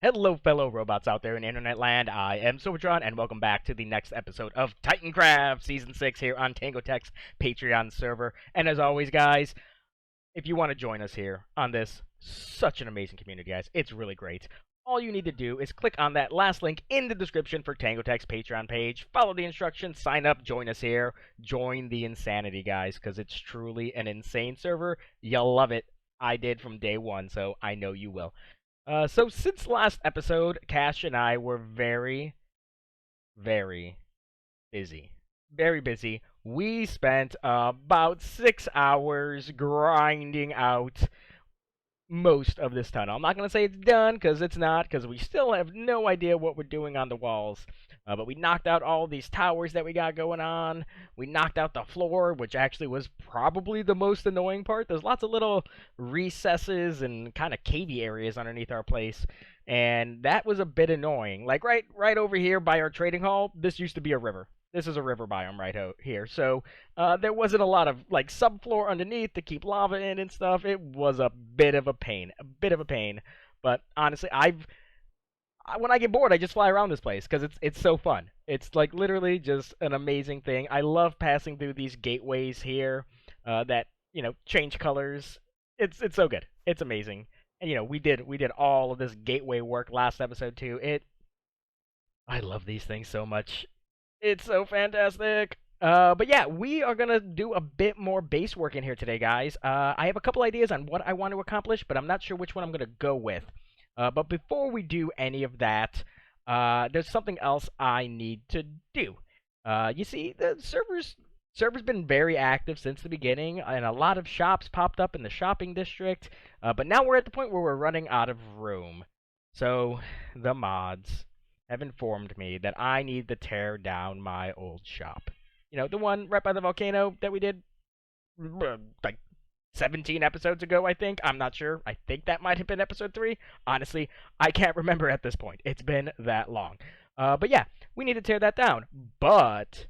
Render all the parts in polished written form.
Hello, fellow robots out there in internet land. I am Silvertron, and welcome back to the next episode of Titancraft Season 6 here on Tangotech's Patreon server. And as always, guys, if you want to join us here on this such an amazing community, guys, it's really great. All you need to do is click on that last link in the description for Tangotech's Patreon page. Follow the instructions, sign up, join us here. Join the insanity, guys, because it's truly an insane server. You'll love it. I did from day one, so I know you will. So since last episode, Kash and I were very, very busy. Very busy. We spent about 6 hours grinding out most of this tunnel. I'm not going to say it's done, because it's not, because we still have no idea what we're doing on the walls. But we knocked out all these towers that we got going on. We knocked out the floor, which actually was probably the most annoying part. There's lots of little recesses and kind of cavey areas underneath our place, and that was a bit annoying. Like right over here by our trading hall, this used to be a river. This is a river biome right out here, so there wasn't a lot of like subfloor underneath to keep lava in and stuff. It was a bit of a pain, But honestly, when I get bored, I just fly around this place because it's so fun. It's like literally just an amazing thing. I love passing through these gateways here that change colors. It's so good. It's amazing. And we did all of this gateway work last episode too. I love these things so much. It's so fantastic. But yeah, we are gonna do a bit more base work in here today, guys. I have a couple ideas on what I want to accomplish, but I'm not sure which one I'm gonna go with. But before we do any of that, there's something else I need to do. You see, the server's been very active since the beginning, and a lot of shops popped up in the shopping district. But now we're at the point where we're running out of room. So the mods have informed me that I need to tear down my old shop. The one right by the volcano that we did like 17 episodes ago, I think. I'm not sure. I think that might have been episode 3. Honestly, I can't remember at this point. It's been that long. But yeah, we need to tear that down. But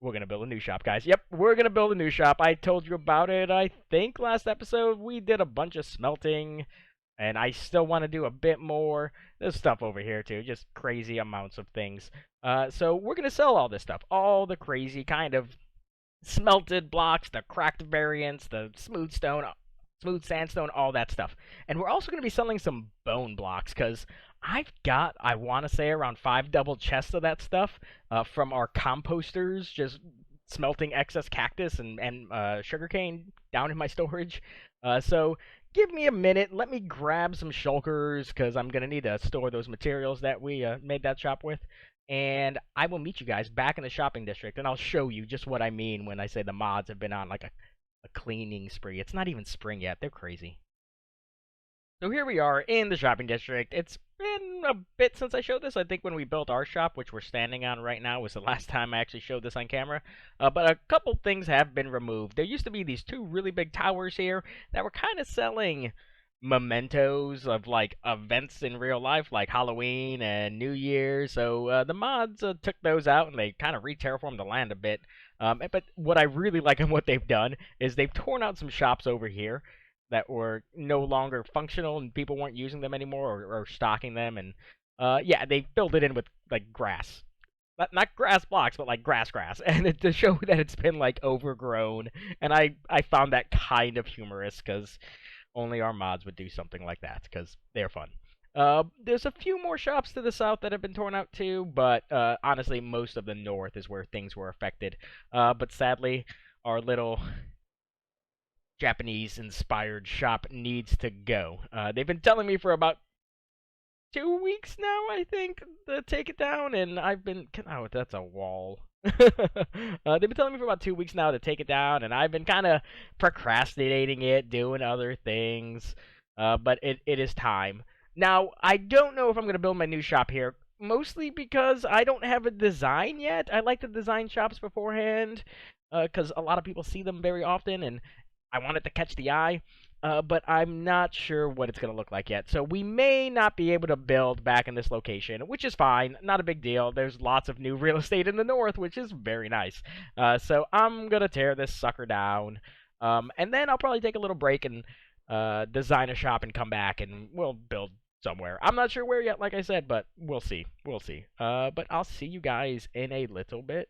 we're going to build a new shop, guys. Yep, we're going to build a new shop. I told you about it, I think, last episode. We did a bunch of smelting, and I still want to do a bit more. There's stuff over here, too. Just crazy amounts of things. So we're going to sell all this stuff. All the crazy kind of smelted blocks, the cracked variants, the smooth stone, smooth sandstone, all that stuff. And we're also going to be selling some bone blocks, because I've got, I want to say, around 5 double chests of that stuff from our composters, just smelting excess cactus and sugarcane down in my storage. So give me a minute. Let me grab some shulkers, because I'm going to need to store those materials that we made that shop with. And I will meet you guys back in the shopping district, and I'll show you just what I mean when I say the mods have been on like a cleaning spree. It's not even spring yet. They're crazy. So here we are in the shopping district. It's been a bit since I showed this. I think when we built our shop, which we're standing on right now, was the last time I actually showed this on camera. But a couple things have been removed. There used to be these 2 really big towers here that were kind of selling mementos of like events in real life, like Halloween and New Year. So the mods took those out, and they kind of re-terraformed the land a bit. But what I really like and what they've done is they've torn out some shops over here that were no longer functional and people weren't using them anymore, or stocking them. And yeah, they filled it in with like grass. Not grass blocks, but like grass, and to show that it's been like overgrown. And I found that kind of humorous, because only our mods would do something like that, because they're fun. There's a few more shops to the south that have been torn out too, but honestly, most of the north is where things were affected. But sadly, our little Japanese-inspired shop needs to go. They've been telling me for about 2 weeks now, I think, to take it down, and I've been... Oh, that's a wall. They've been telling me for about 2 weeks now to take it down, and I've been kind of procrastinating it, doing other things, but it is time. Now, I don't know if I'm going to build my new shop here, mostly because I don't have a design yet. I like to design shops beforehand, because a lot of people see them very often, and I want it to catch the eye. But I'm not sure what it's going to look like yet. So we may not be able to build back in this location, which is fine. Not a big deal. There's lots of new real estate in the north, which is very nice. So I'm going to tear this sucker down. And then I'll probably take a little break and design a shop and come back, and we'll build somewhere. I'm not sure where yet, like I said, but we'll see. We'll see. But I'll see you guys in a little bit.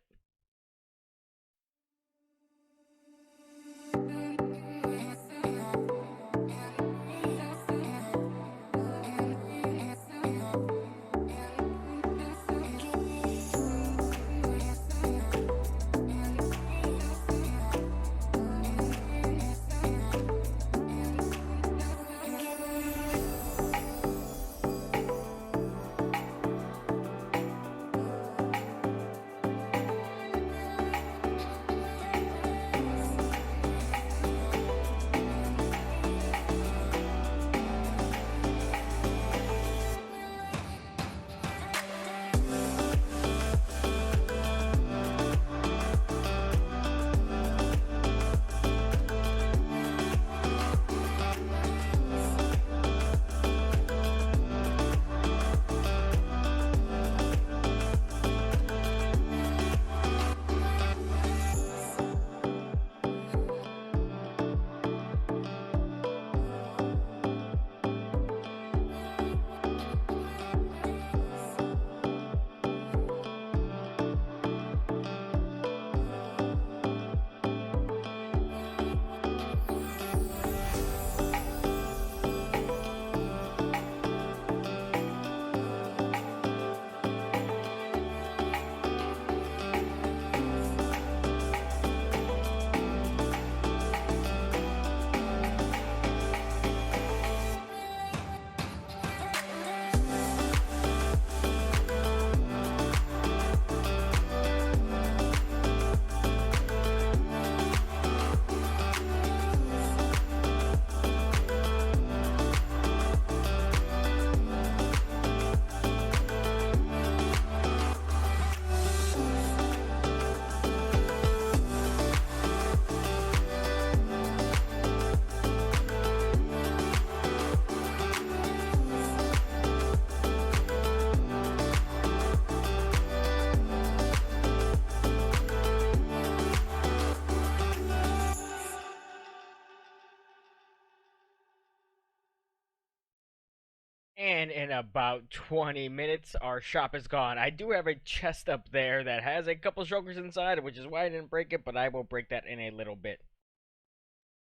And in about 20 minutes, our shop is gone. I do have a chest up there that has a couple shulkers inside, which is why I didn't break it, but I will break that in a little bit.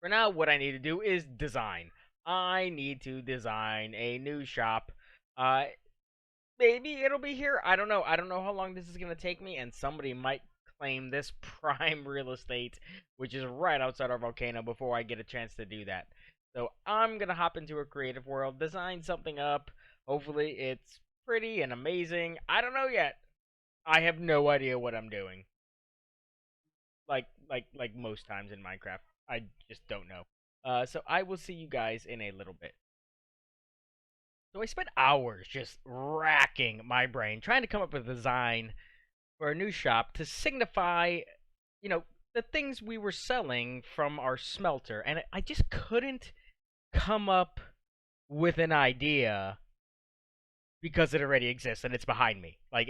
For now, what I need to do is design. I need to design a new shop. Uh, Maybe it'll be here. I don't know. I don't know how long this is going to take me, and somebody might claim this prime real estate, which is right outside our volcano, before I get a chance to do that. So I'm going to hop into a creative world, design something up. Hopefully it's pretty and amazing. I don't know yet. I have no idea what I'm doing. Like most times in Minecraft. I just don't know. So I will see you guys in a little bit. So I spent hours just racking my brain trying to come up with a design for a new shop to signify, you know, the things we were selling from our smelter, and I just couldn't come up with an idea because it already exists and it's behind me. Like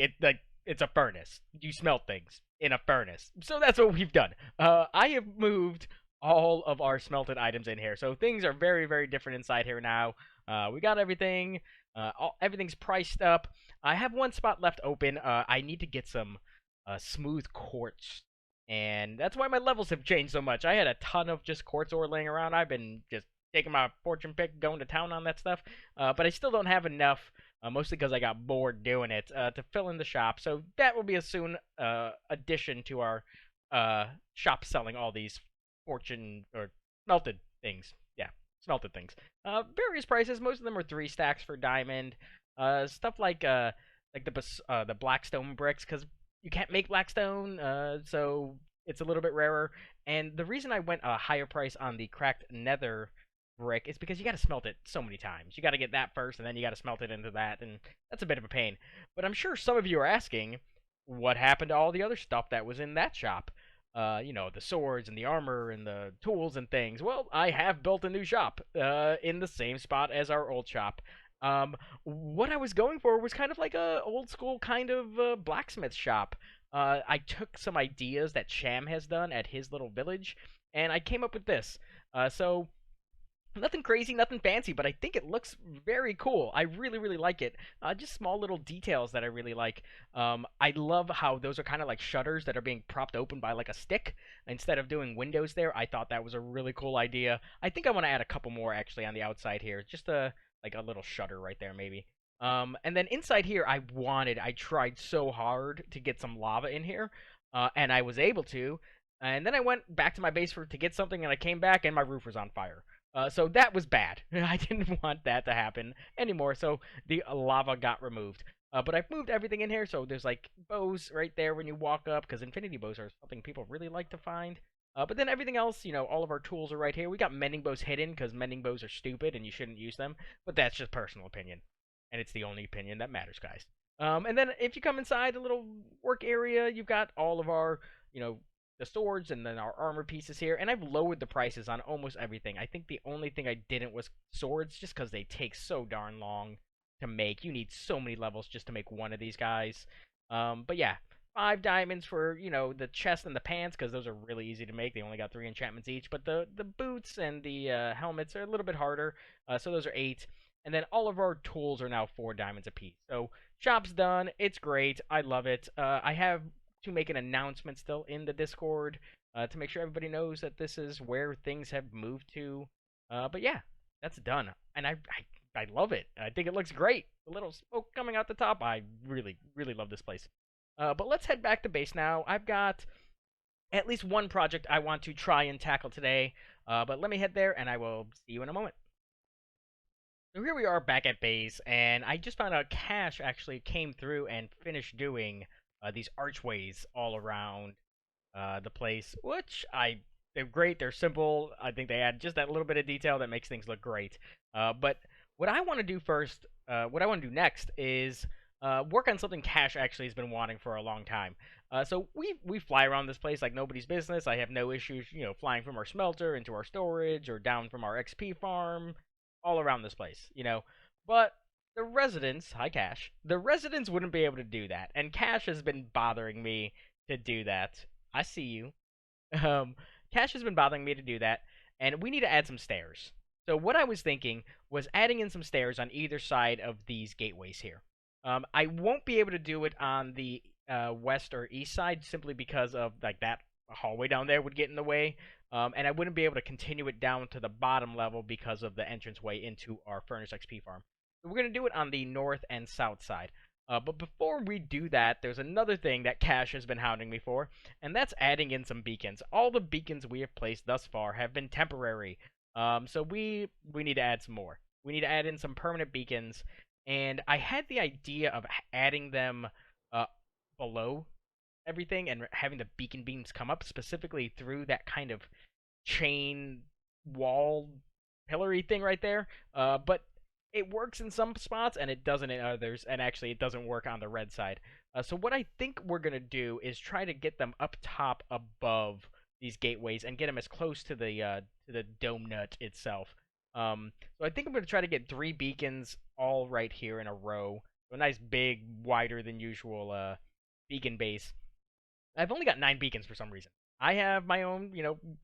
it's a furnace. You smelt things in a furnace. So that's what we've done. I have moved all of our smelted items in here. So things are very, very different inside here now. We got everything. Everything's priced up. I have one spot left open. I need to get some smooth quartz. And that's why my levels have changed so much. I had a ton of just quartz ore laying around. I've been just taking my fortune pick, going to town on that stuff. But I still don't have enough, mostly because I got bored doing it, to fill in the shop. So that will be a soon addition to our shop selling all these fortune or smelted things. Yeah, smelted things. Various prices. Most of them are 3 stacks for diamond. Stuff like the blackstone bricks, because you can't make blackstone, so it's a little bit rarer. And the reason I went a higher price on the cracked nether brick is because you got to smelt it so many times. You got to get that first, and then you got to smelt it into that, and that's a bit of a pain. But I'm sure some of you are asking, what happened to all the other stuff that was in that shop? The swords and the armor and the tools and things. Well, I have built a new shop in the same spot as our old shop. What I was going for was kind of like a old school kind of blacksmith shop. I took some ideas that Sham has done at his little village, and I came up with this. So Nothing crazy, nothing fancy, but I think it looks very cool. I really, really like it. Just small little details that I really like. I love how those are kind of like shutters that are being propped open by like a stick instead of doing windows there. I thought that was a really cool idea. I think I want to add a couple more actually on the outside here, just a like a little shutter right there maybe. And then inside here, I tried so hard to get some lava in here, and I was able to. And then I went back to my base to get something, and I came back, and my roof was on fire. So that was bad. I didn't want that to happen anymore. So the lava got removed. But I've moved everything in here. So there's like bows right there when you walk up, because infinity bows are something people really like to find. But then everything else, all of our tools are right here. We got mending bows hidden because mending bows are stupid and you shouldn't use them. But that's just personal opinion, and it's the only opinion that matters, guys. And then if you come inside the little work area, you've got all of our, the swords and then our armor pieces here, and I've lowered the prices on almost everything. I think the only thing I didn't was swords, just because they take so darn long to make. You need so many levels just to make one of these guys. But yeah, 5 diamonds for the chest and the pants, because those are really easy to make. They only got 3 enchantments each, but the boots and the helmets are a little bit harder, so those are 8. And then all of our tools are now 4 diamonds apiece. So shop's done. It's great. I love it. I have to make an announcement still in the Discord to make sure everybody knows that this is where things have moved to. But yeah, that's done, and I love it. I think it looks great. The little smoke coming out the top. I really really love this place. But let's head back to base now. I've got at least one project I want to try and tackle today. But let me head there, and I will see you in a moment. So here we are back at base, and I just found out Cash actually came through and finished doing these archways all around the place, which they're great. They're simple. I think they add just that little bit of detail that makes things look great. But what I want to do first, what I want to do next is work on something Cash actually has been wanting for a long time. So we fly around this place like nobody's business. I have no issues, flying from our smelter into our storage or down from our XP farm, all around this place. But the residents, hi Cash, the residents wouldn't be able to do that, and Cash has been bothering me to do that. I see you. Um, Cash has been bothering me to do that, and we need to add some stairs. So what I was thinking was adding in some stairs on either side of these gateways here. I won't be able to do it on the west or east side simply because of like that hallway down there would get in the way, and I wouldn't be able to continue it down to the bottom level because of the entranceway into our Furnace XP farm. So we're going to do it on the north and south side. But before we do that, there's another thing that Cash has been hounding me for, and that's adding in some beacons. All the beacons we have placed thus far have been temporary, so we need to add some more. We need to add in some permanent beacons, and I had the idea of adding them uh, below everything and having the beacon beams come up specifically through that kind of chain wall pillory thing right there. But it works in some spots and it doesn't in others, and actually it doesn't work on the red side. So what I think we're gonna do is try to get them up top above these gateways and get them as close to the dome nut itself. So I think I'm gonna try to get 3 beacons all right here in a row. So a nice big, wider than usual beacon base. I've only got 9 beacons for some reason. I have my own,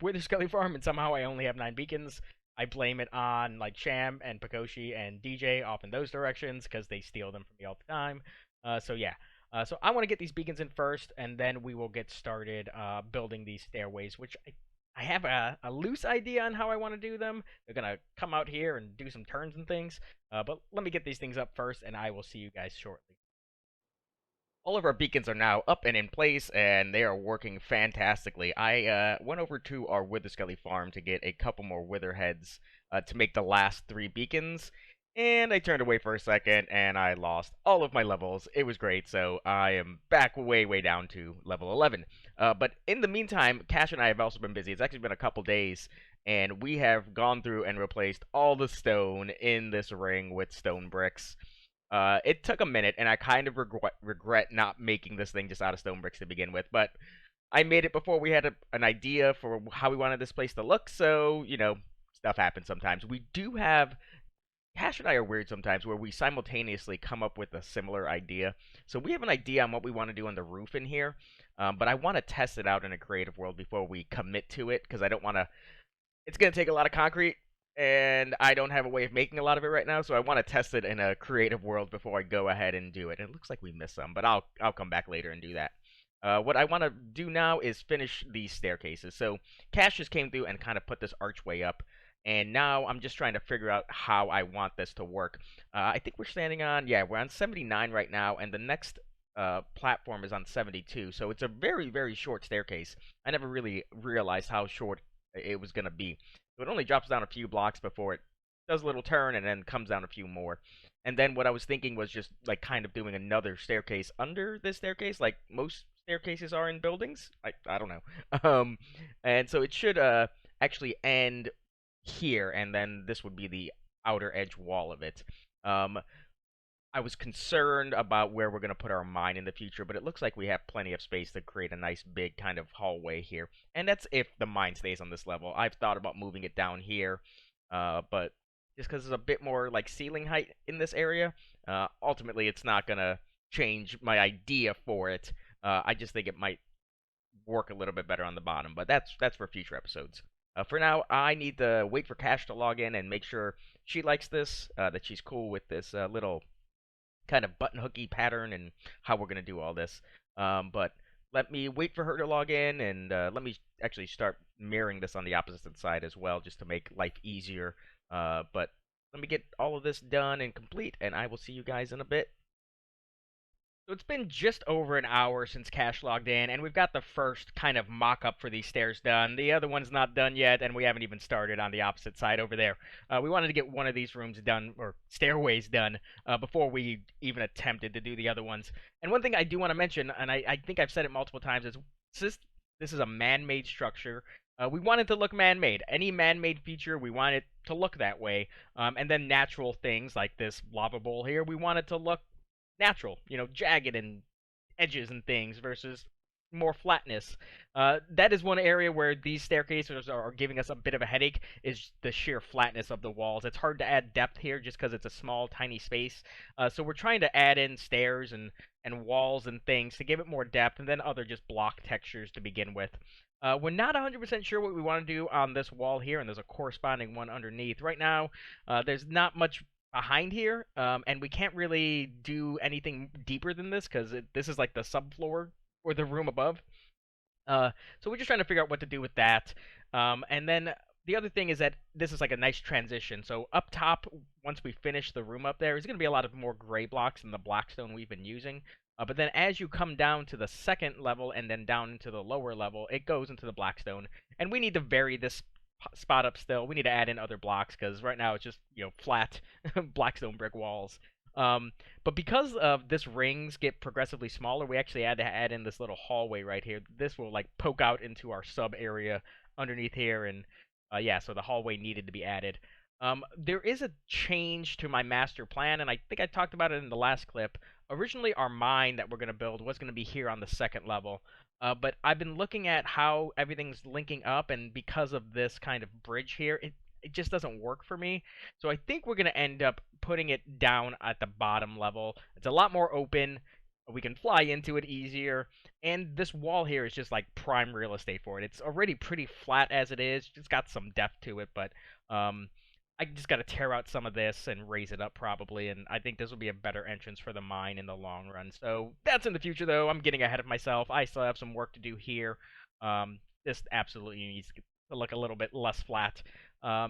Wither Skelly farm, and somehow I only have 9 beacons. I blame it on like Sham and Pakoshi and DJ off in those directions because they steal them from me all the time. So yeah. So I want to get these beacons in first, and then we will get started building these stairways, which I have a loose idea on how I want to do them. They're gonna come out here and do some turns and things. But let me get these things up first, and I will see you guys shortly. All of our beacons are now up and in place, and they are working fantastically. I went over to our Wither Skelly farm to get a couple more Wither heads to make the last 3 beacons, and I turned away for a second, and I lost all of my levels. It was great, so I am back way, way down to level 11. But in the meantime, Cash and I have also been busy. It's actually been a couple days, and we have gone through and replaced all the stone in this ring with stone bricks. It took a minute, and I kind of regret not making this thing just out of stone bricks to begin with, but I made it before we had an idea for how we wanted this place to look, so, stuff happens sometimes. We do have... Cash and I are weird sometimes, where we simultaneously come up with a similar idea. So we have an idea on what we want to do on the roof in here, but I want to test it out in a creative world before we commit to it, because I don't want to... It's going to take a lot of concrete, and I don't have a way of making a lot of it right now, so I want to test it in a creative world before I go ahead and do it. It looks like we missed some, but I'll come back later and do that. What I want to do now is finish these staircases. So Cash just came through and kind of put this archway up, and now I'm just trying to figure out how I want this to work. I think we're standing on, yeah, we're on 79 right now, and the next platform is on 72, so it's a very, very short staircase. I never really realized how short it was going to be. So it only drops down a few blocks before it does a little turn and then comes down a few more. And then what I was thinking was just like kind of doing another staircase under this staircase, like most staircases are in buildings. I don't know. And so it should actually end here, and then this would be the outer edge wall of it. Um, I was concerned about where we're going to put our mine in the future, but it looks like we have plenty of space to create a nice big kind of hallway here. And that's if the mine stays on this level. I've thought about moving it down here, but just because there's a bit more like ceiling height in this area, ultimately it's not going to change my idea for it. I just think it might work a little bit better on the bottom, but that's for future episodes. For now, I need to wait for Cash to log in and make sure she likes this, that she's cool with this little kind of button hooky pattern and how we're going to do all this. But let me wait for her to log in, and let me actually start mirroring this on the opposite side as well, just to make life easier. But let me get all of this done and complete, and I will see you guys in a bit. So it's been just over an hour since Cash logged in, and we've got the first kind of mock-up for these stairs done. The other one's not done yet, and we haven't even started on the opposite side over there. We wanted to get one of these rooms done, or stairways done, before we even attempted to do the other ones. And one thing I do want to mention, and I think I've said it multiple times, is this is a man-made structure. We want it to look man-made. Any man-made feature, we want it to look that way. And then natural things like this lava bowl here, we want it to look natural, jagged and edges and things versus more flatness. That is one area where these staircases are giving us a bit of a headache, is the sheer flatness of the walls. It's hard to add depth here just because it's a small, tiny space. So we're trying to add in stairs and walls and things to give it more depth, and then other just block textures to begin with. We're not 100% sure what we want to do on this wall here, and there's a corresponding one underneath. Right now, there's not much behind here, and we can't really do anything deeper than this because this is like the subfloor or the room above. So we're just trying to figure out what to do with that. And then the other thing is that this is like a nice transition. So up top, once we finish the room up there, there's going to be a lot of more gray blocks than the blackstone we've been using. But then as you come down to the second level and then down into the lower level, it goes into the blackstone. And we need to vary this spot up still. We need to add in other blocks because right now it's just flat blackstone brick walls. But because of this rings get progressively smaller, we actually had to add in this little hallway right here. This will like poke out into our sub area underneath here, and yeah, so the hallway needed to be added. There is a change to my master plan, and I think I talked about it in the last clip. Originally, our mine that we're going to build was going to be here on the second level. But I've been looking at how everything's linking up, and because of this kind of bridge here, it just doesn't work for me. So I think we're going to end up putting it down at the bottom level. It's a lot more open. We can fly into it easier. And this wall here is just like prime real estate for it. It's already pretty flat as it is. It's got some depth to it, but I just got to tear out some of this and raise it up probably, and I think this will be a better entrance for the mine in the long run. So that's in the future, though. I'm getting ahead of myself. I still have some work to do here. This absolutely needs to look a little bit less flat.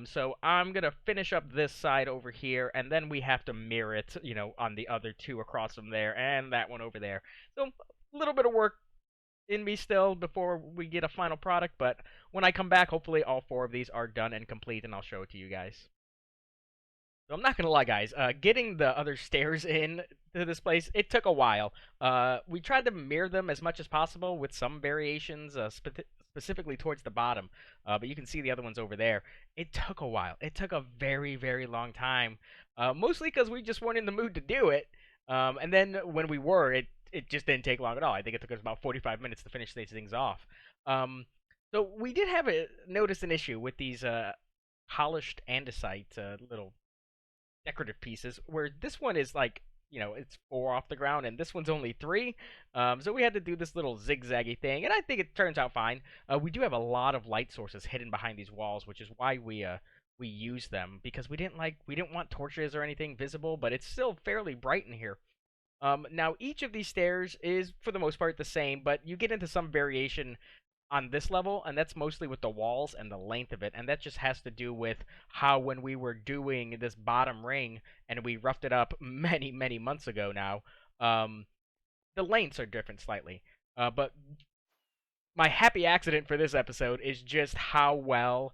So I'm going to finish up this side over here, and then we have to mirror it, on the other two across from there, and that one over there. So a little bit of work in me still before we get a final product, but when I come back, hopefully all four of these are done and complete, and I'll show it to you guys. So I'm not gonna lie, guys. Getting the other stairs in to this place, it took a while. We tried to mirror them as much as possible with some variations, specifically towards the bottom. But you can see the other ones over there. It took a while. It took a very, very long time. Mostly because we just weren't in the mood to do it. And then when we were, it just didn't take long at all. I think it took us about 45 minutes to finish these things off. So we did have notice an issue with these polished andesite little decorative pieces, where this one is like, it's 4 off the ground, and this one's only 3. So we had to do this little zigzaggy thing, and I think it turns out fine. We do have a lot of light sources hidden behind these walls, which is why we we used them because we didn't want torches or anything visible, but it's still fairly bright in here. Now each of these stairs is for the most part the same, but you get into some variation on this level, and that's mostly with the walls and the length of it, and that just has to do with how when we were doing this bottom ring and we roughed it up many months ago now, the lengths are different slightly. But my happy accident for this episode is just how well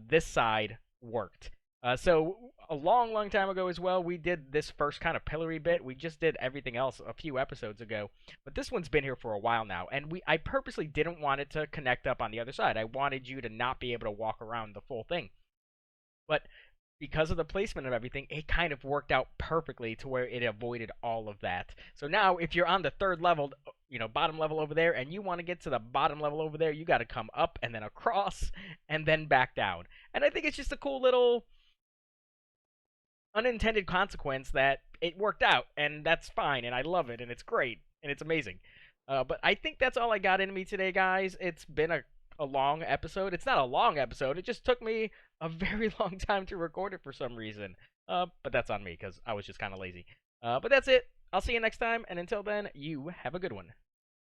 this side worked. So a long time ago as well, we did this first kind of pillory bit. We just did everything else a few episodes ago, but this one's been here for a while now, and I purposely didn't want it to connect up on the other side. I wanted you to not be able to walk around the full thing, but because of the placement of everything, it kind of worked out perfectly to where it avoided all of that. So now, if you're on the third level, bottom level over there, and you want to get to the bottom level over there, you got to come up and then across and then back down. And I think it's just a cool little unintended consequence that it worked out, and that's fine, and I love it, and it's great, and it's amazing. But I think that's all I got in me today, guys. It's been a long episode. It's not a long episode. It just took me a very long time to record it for some reason. But that's on me because I was just kind of lazy. But that's it. I'll see you next time, and until then, you have a good one.